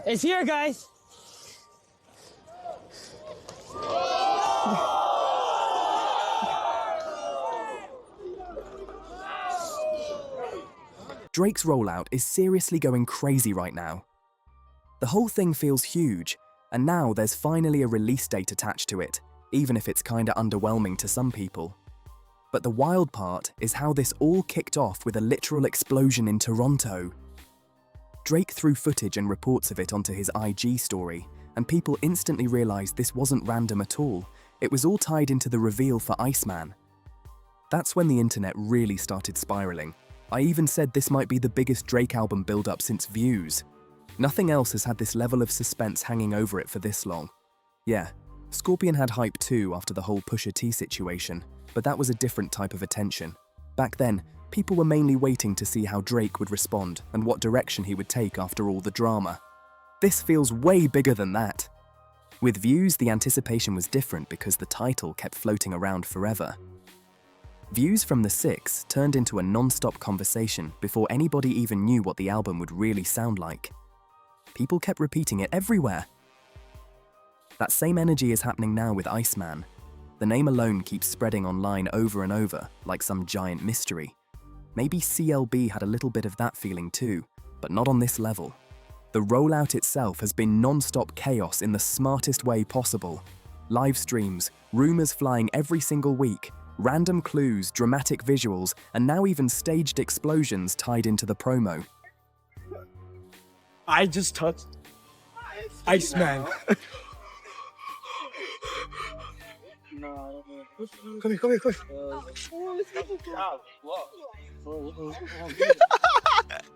It's here, guys. Drake's rollout is seriously going crazy right now. The whole thing feels huge, and now there's finally a release date attached to it, even if it's kinda underwhelming to some people. But the wild part is how this all kicked off with a literal explosion in Toronto. Drake threw footage and reports of it onto his IG story, and people instantly realized this wasn't random at all. It was all tied into the reveal for ICEMAN. That's when the internet really started spiraling. I even said this might be the biggest Drake album build-up since Views. Nothing else has had this level of suspense hanging over it for this long. Yeah, Scorpion had hype too after the whole Pusha T situation, but that was a different type of attention. Back then, people were mainly waiting to see how Drake would respond and what direction he would take after all the drama. This feels way bigger than that. With Views, the anticipation was different because the title kept floating around forever. Views from the 6 turned into a non-stop conversation before anybody even knew what the album would really sound like. People kept repeating it everywhere. That same energy is happening now with ICEMAN. The name alone keeps spreading online over and over, like some giant mystery. Maybe CLB had a little bit of that feeling too, but not on this level. The rollout itself has been non-stop chaos in the smartest way possible. Live streams, rumors flying every single week, random clues, dramatic visuals, and now even staged explosions tied into the promo. I just touched ICEMAN. Come here.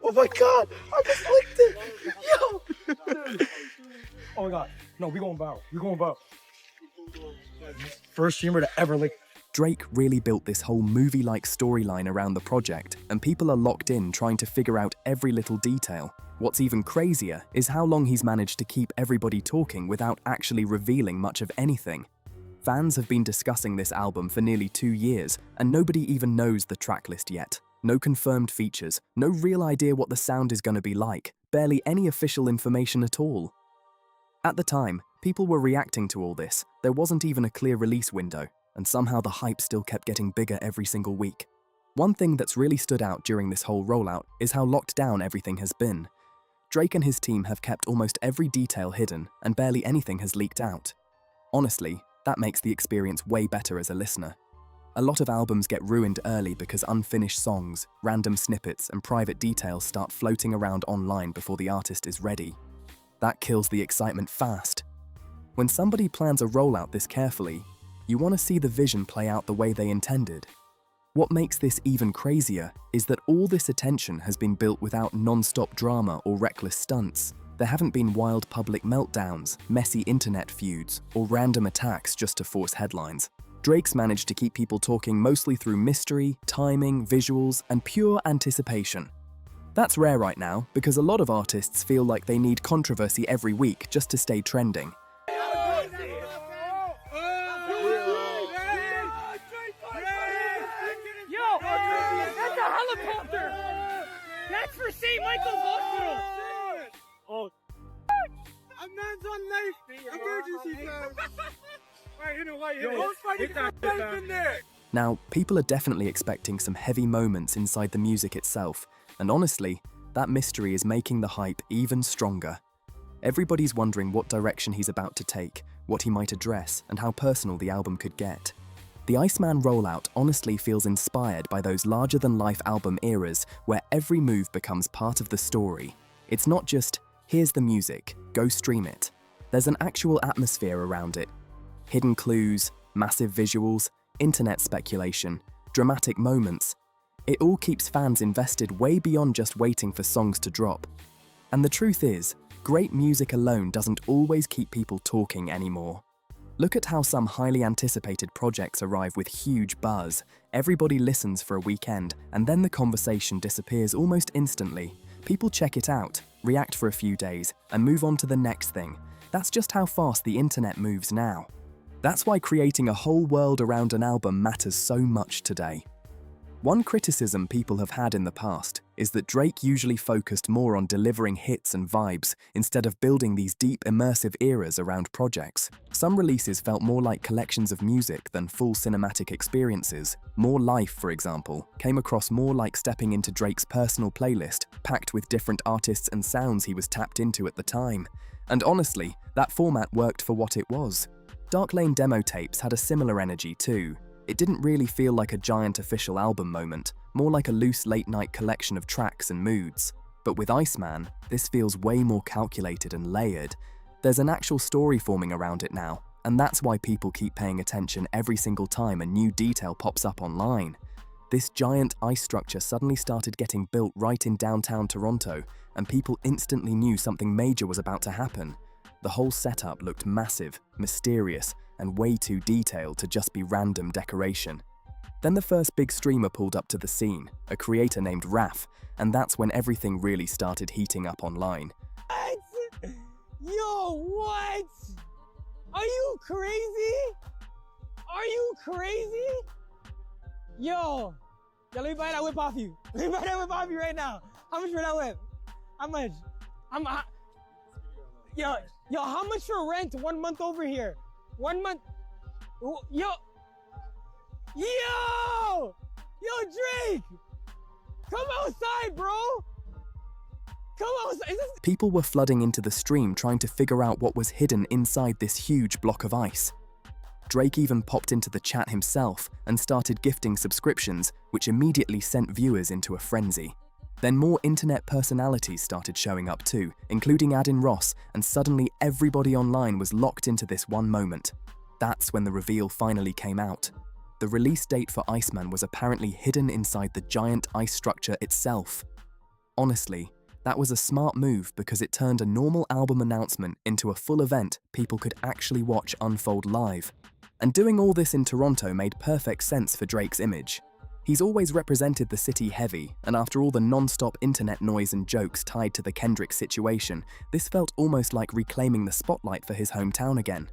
Oh my God! I just licked it! Yo! Oh my God. No, we going viral. First streamer to ever lick. Drake really built this whole movie-like storyline around the project, and people are locked in trying to figure out every little detail. What's even crazier is how long he's managed to keep everybody talking without actually revealing much of anything. Fans have been discussing this album for nearly 2 years, and nobody even knows the tracklist yet. No confirmed features, no real idea what the sound is going to be like, barely any official information at all. At the time, people were reacting to all this. There wasn't even a clear release window, and somehow the hype still kept getting bigger every single week. One thing that's really stood out during this whole rollout is how locked down everything has been. Drake and his team have kept almost every detail hidden, and barely anything has leaked out. Honestly, that makes the experience way better as a listener. A lot of albums get ruined early because unfinished songs, random snippets, and private details start floating around online before the artist is ready. That kills the excitement fast. When somebody plans a rollout this carefully, you want to see the vision play out the way they intended. What makes this even crazier is that all this attention has been built without non-stop drama or reckless stunts. There haven't been wild public meltdowns, messy internet feuds, or random attacks just to force headlines. Drake's managed to keep people talking mostly through mystery, timing, visuals, and pure anticipation. That's rare right now because a lot of artists feel like they need controversy every week just to stay trending. Helicopter! That's for St. Michael's Hospital! Oh. A man's on life! Emergency fans! Alright, you know what? Hit that life in there! Now, people are definitely expecting some heavy moments inside the music itself, and honestly, that mystery is making the hype even stronger. Everybody's wondering what direction he's about to take, what he might address, and how personal the album could get. The ICEMAN Rollout honestly feels inspired by those larger-than-life album eras where every move becomes part of the story. It's not just, here's the music, go stream it. There's an actual atmosphere around it. Hidden clues, massive visuals, internet speculation, dramatic moments. It all keeps fans invested way beyond just waiting for songs to drop. And the truth is, great music alone doesn't always keep people talking anymore. Look at how some highly anticipated projects arrive with huge buzz. Everybody listens for a weekend, and then the conversation disappears almost instantly. People check it out, react for a few days, and move on to the next thing. That's just how fast the internet moves now. That's why creating a whole world around an album matters so much today. One criticism people have had in the past is that Drake usually focused more on delivering hits and vibes instead of building these deep, immersive eras around projects. Some releases felt more like collections of music than full cinematic experiences. More Life, for example, came across more like stepping into Drake's personal playlist, packed with different artists and sounds he was tapped into at the time. And honestly, that format worked for what it was. Dark Lane demo tapes had a similar energy too. It didn't really feel like a giant official album moment, more like a loose late-night collection of tracks and moods. But with ICEMAN, this feels way more calculated and layered. There's an actual story forming around it now, and that's why people keep paying attention every single time a new detail pops up online. This giant ice structure suddenly started getting built right in downtown Toronto, and people instantly knew something major was about to happen. The whole setup looked massive, mysterious, and way too detailed to just be random decoration. Then the first big streamer pulled up to the scene, a creator named Raf, and that's when everything really started heating up online. What? Yo, what? Are you crazy? Are you crazy? Yo, let me buy that whip off you. Let me buy that whip off you right now. How much for that whip? How much? Yo, how much for rent 1 month over here? 1 month. Yo, Drake, come outside, bro. Come outside. People were flooding into the stream trying to figure out what was hidden inside this huge block of ice. Drake even popped into the chat himself and started gifting subscriptions, which immediately sent viewers into a frenzy. Then more internet personalities started showing up too, including Adin Ross, and suddenly everybody online was locked into this one moment. That's when the reveal finally came out. The release date for ICEMAN was apparently hidden inside the giant ice structure itself. Honestly, that was a smart move because it turned a normal album announcement into a full event people could actually watch unfold live. And doing all this in Toronto made perfect sense for Drake's image. He's always represented the city heavy, and after all the non-stop internet noise and jokes tied to the Kendrick situation, this felt almost like reclaiming the spotlight for his hometown again.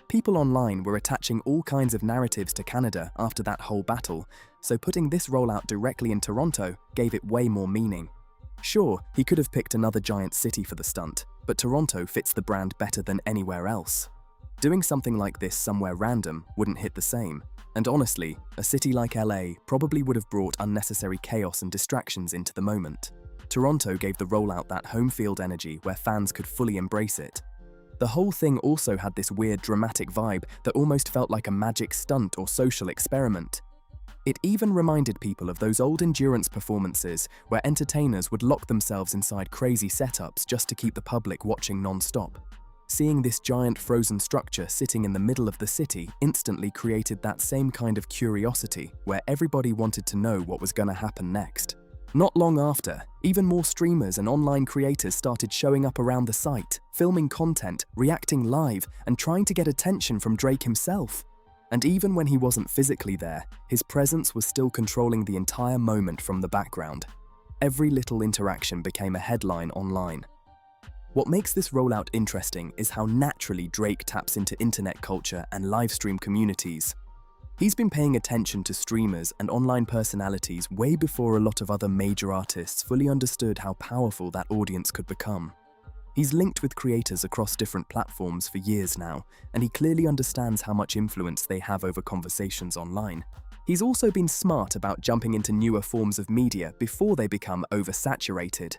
People online were attaching all kinds of narratives to Canada after that whole battle, so putting this rollout directly in Toronto gave it way more meaning. Sure, he could have picked another giant city for the stunt, but Toronto fits the brand better than anywhere else. Doing something like this somewhere random wouldn't hit the same. And honestly, a city like LA probably would have brought unnecessary chaos and distractions into the moment. Toronto gave the rollout that home field energy where fans could fully embrace it. The whole thing also had this weird dramatic vibe that almost felt like a magic stunt or social experiment. It even reminded people of those old endurance performances where entertainers would lock themselves inside crazy setups just to keep the public watching non-stop. Seeing this giant frozen structure sitting in the middle of the city instantly created that same kind of curiosity where everybody wanted to know what was going to happen next. Not long after, even more streamers and online creators started showing up around the site, filming content, reacting live, and trying to get attention from Drake himself. And even when he wasn't physically there, his presence was still controlling the entire moment from the background. Every little interaction became a headline online. What makes this rollout interesting is how naturally Drake taps into internet culture and livestream communities. He's been paying attention to streamers and online personalities way before a lot of other major artists fully understood how powerful that audience could become. He's linked with creators across different platforms for years now, and he clearly understands how much influence they have over conversations online. He's also been smart about jumping into newer forms of media before they become oversaturated.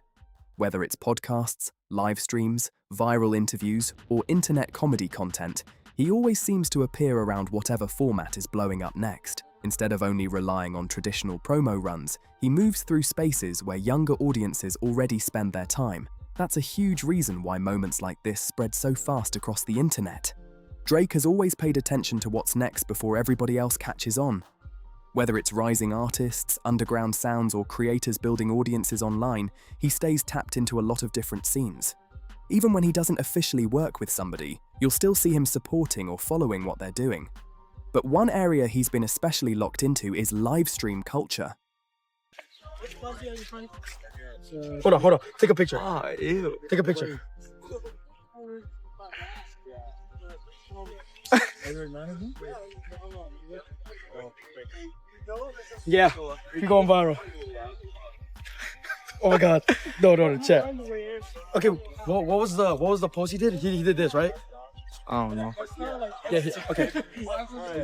Whether it's podcasts, live streams, viral interviews, or internet comedy content, he always seems to appear around whatever format is blowing up next. Instead of only relying on traditional promo runs, he moves through spaces where younger audiences already spend their time. That's a huge reason why moments like this spread so fast across the internet. Drake has always paid attention to what's next before everybody else catches on. Whether it's rising artists, underground sounds, or creators building audiences online, he stays tapped into a lot of different scenes. Even when he doesn't officially work with somebody, you'll still see him supporting or following what they're doing. But one area he's been especially locked into is livestream culture. Hold on. Take a picture. Ah, ew. Take a picture. Yeah, we going viral. Oh my God. No, chat. Okay, what was the post he did? He did this, right? I don't know. Yeah, okay.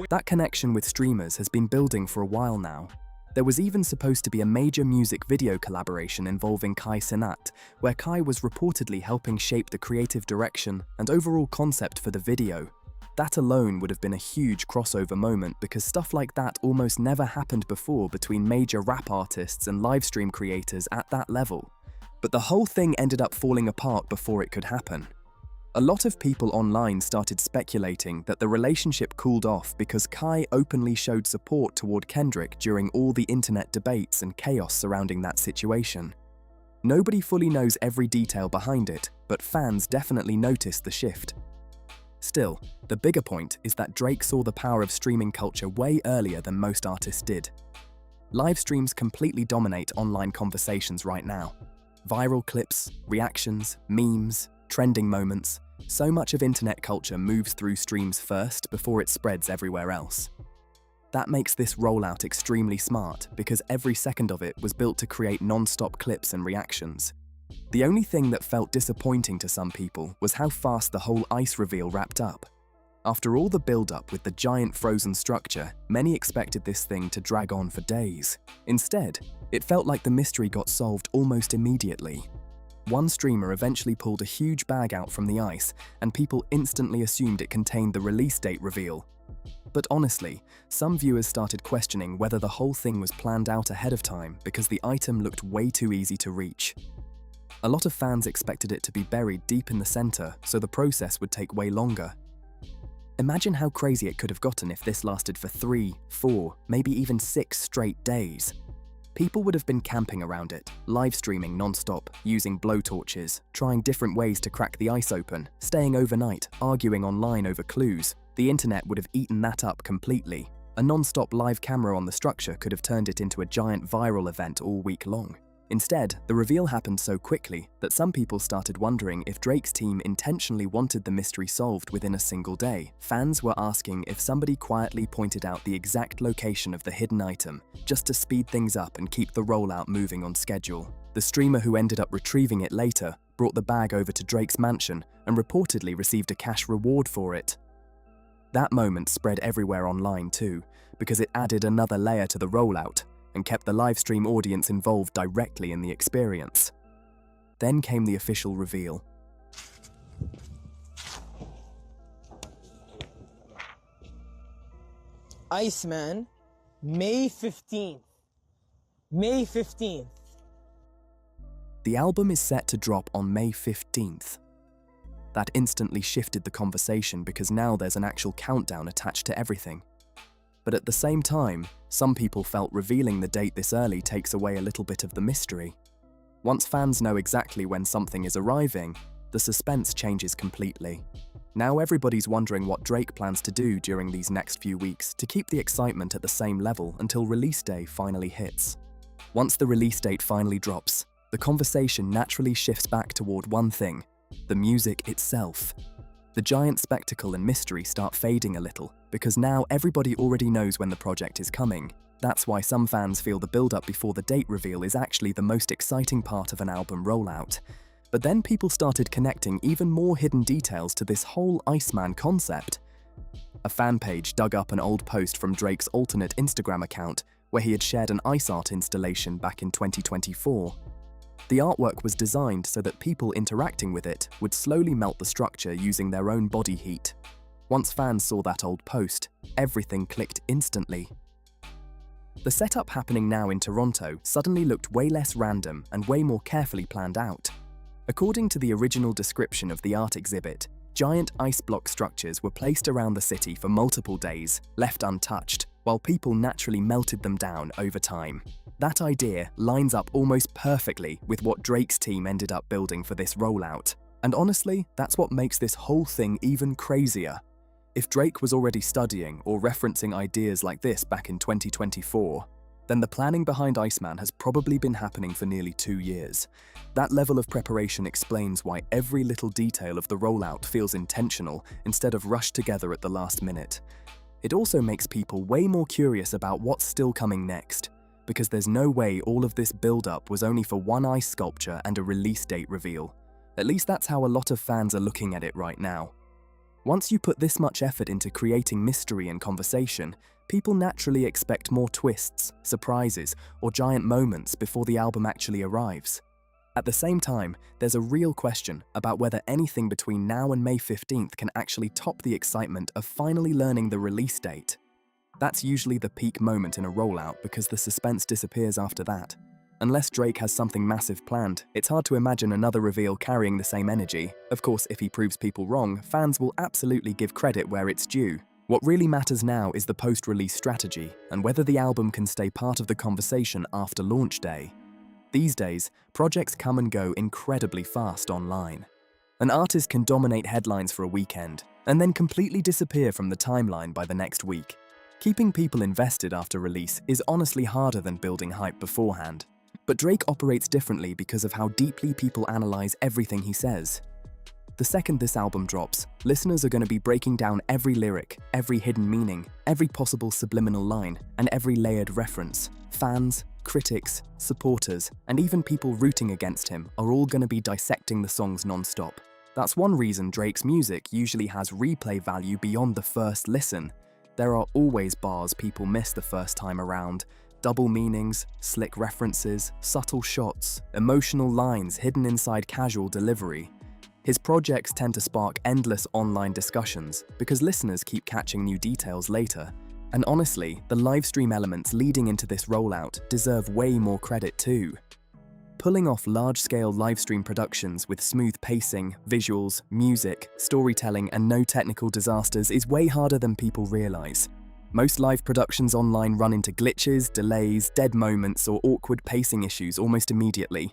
That connection with streamers has been building for a while now. There was even supposed to be a major music video collaboration involving Kai Cenat, where Kai was reportedly helping shape the creative direction and overall concept for the video. That alone would have been a huge crossover moment because stuff like that almost never happened before between major rap artists and livestream creators at that level. But the whole thing ended up falling apart before it could happen. A lot of people online started speculating that the relationship cooled off because Kai openly showed support toward Kendrick during all the internet debates and chaos surrounding that situation. Nobody fully knows every detail behind it, but fans definitely noticed the shift. Still, the bigger point is that Drake saw the power of streaming culture way earlier than most artists did. Live streams completely dominate online conversations right now. Viral clips, reactions, memes, trending moments, so much of internet culture moves through streams first before it spreads everywhere else. That makes this rollout extremely smart because every second of it was built to create non-stop clips and reactions. The only thing that felt disappointing to some people was how fast the whole ice reveal wrapped up. After all the build-up with the giant frozen structure, many expected this thing to drag on for days. Instead, it felt like the mystery got solved almost immediately. One streamer eventually pulled a huge bag out from the ice, and people instantly assumed it contained the release date reveal. But honestly, some viewers started questioning whether the whole thing was planned out ahead of time because the item looked way too easy to reach. A lot of fans expected it to be buried deep in the center, so the process would take way longer. Imagine how crazy it could have gotten if this lasted for 3, 4, maybe even 6 straight days. People would have been camping around it, live streaming non-stop, using blowtorches, trying different ways to crack the ice open, staying overnight, arguing online over clues. The internet would have eaten that up completely. A non-stop live camera on the structure could have turned it into a giant viral event all week long. Instead, the reveal happened so quickly that some people started wondering if Drake's team intentionally wanted the mystery solved within a single day. Fans were asking if somebody quietly pointed out the exact location of the hidden item, just to speed things up and keep the rollout moving on schedule. The streamer who ended up retrieving it later brought the bag over to Drake's mansion and reportedly received a cash reward for it. That moment spread everywhere online too, because it added another layer to the rollout and kept the livestream audience involved directly in the experience. Then came the official reveal. ICEMAN, May 15th. May 15th. The album is set to drop on May 15th. That instantly shifted the conversation because now there's an actual countdown attached to everything. But at the same time, some people felt revealing the date this early takes away a little bit of the mystery. Once fans know exactly when something is arriving, the suspense changes completely. Now everybody's wondering what Drake plans to do during these next few weeks to keep the excitement at the same level until release day finally hits. Once the release date finally drops, the conversation naturally shifts back toward one thing: the music itself. The giant spectacle and mystery start fading a little, because now everybody already knows when the project is coming. That's why some fans feel the build-up before the date reveal is actually the most exciting part of an album rollout. But then people started connecting even more hidden details to this whole ICEMAN concept. A fan page dug up an old post from Drake's alternate Instagram account where he had shared an ice art installation back in 2024. The artwork was designed so that people interacting with it would slowly melt the structure using their own body heat. Once fans saw that old post, everything clicked instantly. The setup happening now in Toronto suddenly looked way less random and way more carefully planned out. According to the original description of the art exhibit, giant ice block structures were placed around the city for multiple days, left untouched, while people naturally melted them down over time. That idea lines up almost perfectly with what Drake's team ended up building for this rollout. And honestly, that's what makes this whole thing even crazier. If Drake was already studying or referencing ideas like this back in 2024, then the planning behind ICEMAN has probably been happening for nearly 2 years. That level of preparation explains why every little detail of the rollout feels intentional instead of rushed together at the last minute. It also makes people way more curious about what's still coming next, because there's no way all of this build-up was only for one ice sculpture and a release date reveal. At least that's how a lot of fans are looking at it right now. Once you put this much effort into creating mystery and conversation, people naturally expect more twists, surprises, or giant moments before the album actually arrives. At the same time, there's a real question about whether anything between now and May 15th can actually top the excitement of finally learning the release date. That's usually the peak moment in a rollout because the suspense disappears after that. Unless Drake has something massive planned, it's hard to imagine another reveal carrying the same energy. Of course, if he proves people wrong, fans will absolutely give credit where it's due. What really matters now is the post-release strategy and whether the album can stay part of the conversation after launch day. These days, projects come and go incredibly fast online. An artist can dominate headlines for a weekend and then completely disappear from the timeline by the next week. Keeping people invested after release is honestly harder than building hype beforehand. But Drake operates differently because of how deeply people analyze everything he says. The second this album drops, listeners are going to be breaking down every lyric, every hidden meaning, every possible subliminal line, and every layered reference. Fans, critics, supporters, and even people rooting against him are all going to be dissecting the songs non-stop. That's one reason Drake's music usually has replay value beyond the first listen. There are always bars people miss the first time around, double meanings, slick references, subtle shots, emotional lines hidden inside casual delivery. His projects tend to spark endless online discussions because listeners keep catching new details later. And honestly, the livestream elements leading into this rollout deserve way more credit too. Pulling off large-scale livestream productions with smooth pacing, visuals, music, storytelling, and no technical disasters is way harder than people realize. Most live productions online run into glitches, delays, dead moments, or awkward pacing issues almost immediately.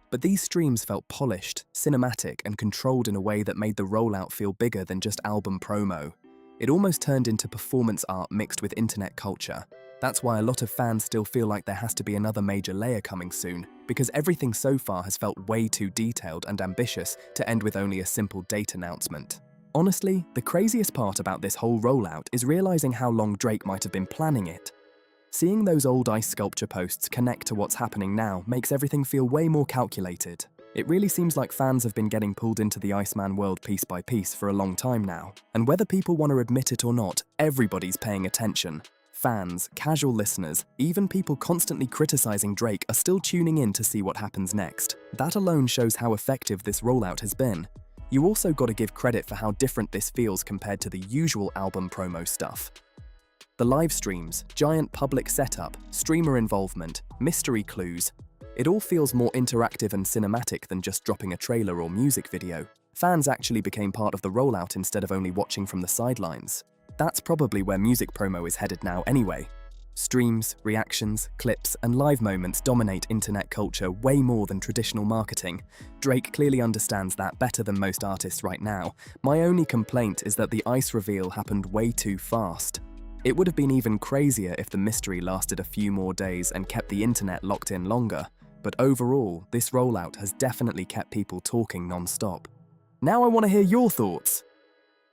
But these streams felt polished, cinematic, and controlled in a way that made the rollout feel bigger than just album promo. It almost turned into performance art mixed with internet culture. That's why a lot of fans still feel like there has to be another major layer coming soon, because everything so far has felt way too detailed and ambitious to end with only a simple date announcement. Honestly, the craziest part about this whole rollout is realizing how long Drake might have been planning it. Seeing those old ice sculpture posts connect to what's happening now makes everything feel way more calculated. It really seems like fans have been getting pulled into the ICEMAN world piece by piece for a long time now. And whether people want to admit it or not, everybody's paying attention. Fans, casual listeners, even people constantly criticizing Drake are still tuning in to see what happens next. That alone shows how effective this rollout has been. You also got to give credit for how different this feels compared to the usual album promo stuff. The live streams, giant public setup, streamer involvement, mystery clues, it all feels more interactive and cinematic than just dropping a trailer or music video. Fans actually became part of the rollout instead of only watching from the sidelines. That's probably where music promo is headed now anyway. Streams, reactions, clips, and live moments dominate internet culture way more than traditional marketing. Drake clearly understands that better than most artists right now. My only complaint is that the ice reveal happened way too fast. It would have been even crazier if the mystery lasted a few more days and kept the internet locked in longer. But overall, this rollout has definitely kept people talking non-stop. Now I want to hear your thoughts.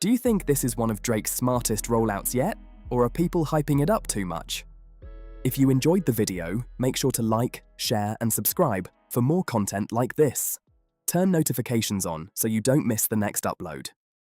Do you think this is one of Drake's smartest rollouts yet? Or are people hyping it up too much? If you enjoyed the video, make sure to like, share, and subscribe for more content like this. Turn notifications on so you don't miss the next upload.